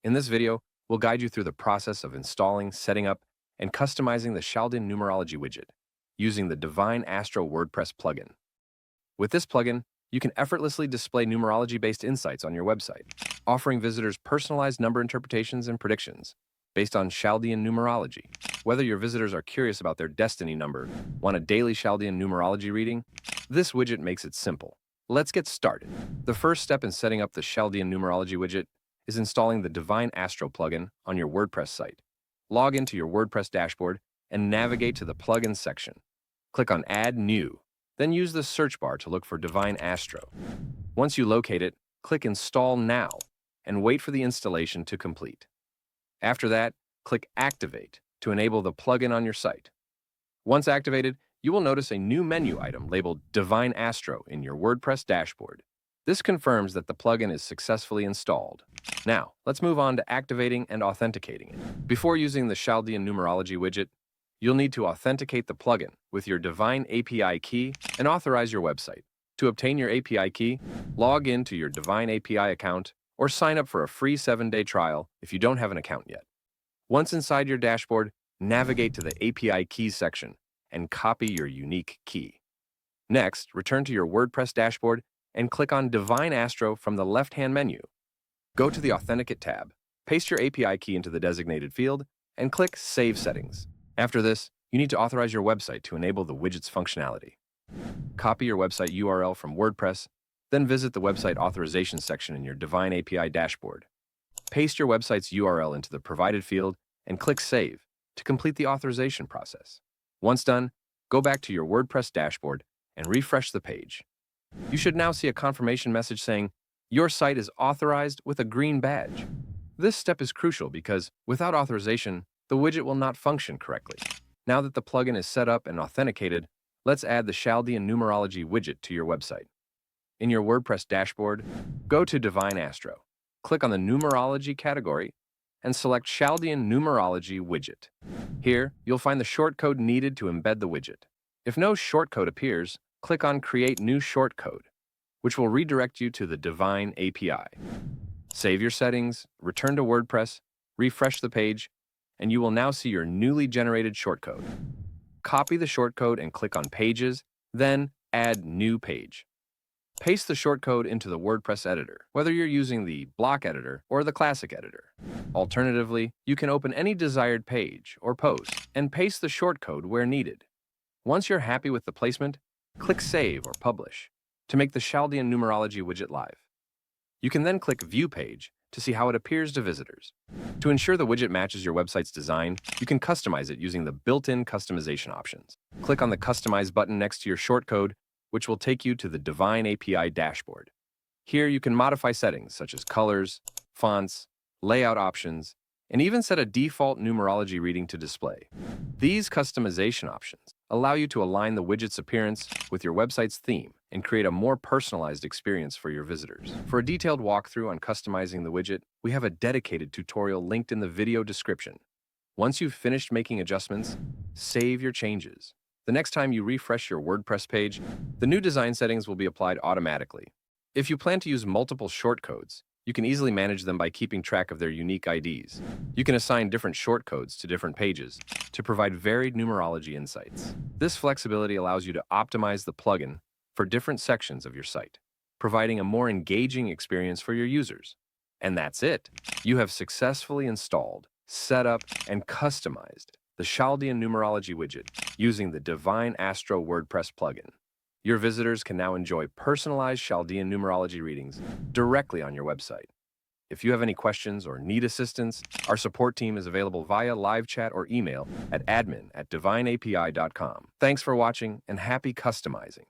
In this video, we'll guide you through the process of installing, setting up, and customizing the Chaldean Numerology Widget using the Divine Astro WordPress plugin. With this plugin, you can effortlessly display numerology-based insights on your website, offering visitors personalized number interpretations and predictions based on Chaldean numerology. Whether your visitors are curious about their destiny number, want a daily Chaldean numerology reading, this widget makes it simple. Let's get started. The first step in setting up the Chaldean Numerology Widget is installing the Divine Astro plugin on your WordPress site. Log into your WordPress dashboard and navigate to the Plugins section. Click on Add New, then use the search bar to look for Divine Astro. Once you locate it, click Install Now and wait for the installation to complete. After that, click Activate to enable the plugin on your site. Once activated, you will notice a new menu item labeled Divine Astro in your WordPress dashboard. This confirms that the plugin is successfully installed. Now, let's move on to activating and authenticating it. Before using the Chaldean Numerology Widget, you'll need to authenticate the plugin with your Divine API key and authorize your website. To obtain your API key, log in to your Divine API account or sign up for a free 7-day trial if you don't have an account yet. Once inside your dashboard, navigate to the API keys section and copy your unique key. Next, return to your WordPress dashboard and click on Divine Astro from the left-hand menu. Go to the Authenticate tab, paste your API key into the designated field, and click Save Settings. After this, you need to authorize your website to enable the widget's functionality. Copy your website URL from WordPress, then visit the Website Authorization section in your Divine API dashboard. Paste your website's URL into the provided field and click Save to complete the authorization process. Once done, go back to your WordPress dashboard and refresh the page. You should now see a confirmation message saying, "Your site is authorized" with a green badge. This step is crucial because, without authorization, the widget will not function correctly. Now that the plugin is set up and authenticated, let's add the Chaldean Numerology Widget to your website. In your WordPress dashboard, go to Divine Astro, click on the Numerology category, and select Chaldean Numerology Widget. Here, you'll find the shortcode needed to embed the widget. If no shortcode appears, click on Create New Shortcode, which will redirect you to the Divine API. Save your settings, return to WordPress, refresh the page, and you will now see your newly generated shortcode. Copy the shortcode and click on Pages, then Add New Page. Paste the shortcode into the WordPress editor, whether you're using the block editor or the classic editor. Alternatively, you can open any desired page or post and paste the shortcode where needed. Once you're happy with the placement, click Save or Publish to make the Chaldean Numerology Widget live. You can then click View Page to see how it appears to visitors. To ensure the widget matches your website's design, you can customize it using the built-in customization options. Click on the Customize button next to your shortcode, which will take you to the Divine API dashboard. Here you can modify settings such as colors, fonts, layout options, and even set a default numerology reading to display. These customization options allow you to align the widget's appearance with your website's theme and create a more personalized experience for your visitors. For a detailed walkthrough on customizing the widget, we have a dedicated tutorial linked in the video description. Once you've finished making adjustments, save your changes. The next time you refresh your WordPress page, the new design settings will be applied automatically. If you plan to use multiple shortcodes, you can easily manage them by keeping track of their unique IDs. You can assign different shortcodes to different pages to provide varied numerology insights. This flexibility allows you to optimize the plugin for different sections of your site, providing a more engaging experience for your users. And that's it. You have successfully installed, set up, and customized the Chaldean Numerology Widget using the Divine Astro WordPress plugin. Your visitors can now enjoy personalized Chaldean numerology readings directly on your website. If you have any questions or need assistance, our support team is available via live chat or email at admin@divineapi.com. Thanks for watching and happy customizing.